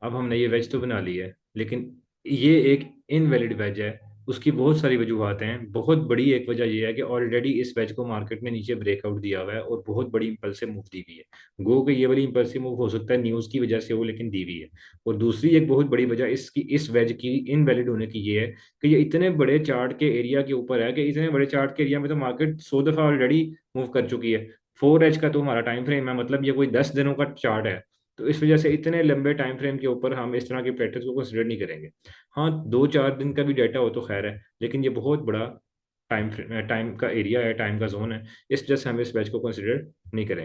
अब हमने ये वेज तो बना ली है, लेकिन ये एक इनवैलिड वेज है। उसकी बहुत सारी वजूहत हैं। बहुत बड़ी एक वजह यह है कि ऑलरेडी इस वेज को मार्केट ने नीचे ब्रेकआउट दिया हुआ है और बहुत बड़ी इंपल्सिव मूव दी हुई है। गो कि ये वाली इंपल्सिव मूव हो सकता है न्यूज़ की वजह से हो, लेकिन दी हुई है। और दूसरी एक बहुत बड़ी वजह इसकी, इस वेज की इनवैलिड होने की ये है कि ये इतने बड़े चार्ट के एरिया के ऊपर है कि इतने बड़े चार्ट के एरिया में तो मार्केट 100 दफ़ा ऑलरेडी मूव कर चुकी है। 4H का तो हमारा टाइम फ्रेम है, मतलब ये कोई 10 दिनों का चार्ट है। तो इस वजह से इतने लंबे टाइम फ्रेम के ऊपर हम इस तरह की प्रैक्टिस को कंसिडर नहीं करेंगे। हाँ, 2-4 दिन का भी डाटा हो तो खैर है, लेकिन ये बहुत बड़ा टाइम का एरिया है, टाइम का जोन है। इस वजह से हम इस बैच को कंसिडर नहीं करेंगे।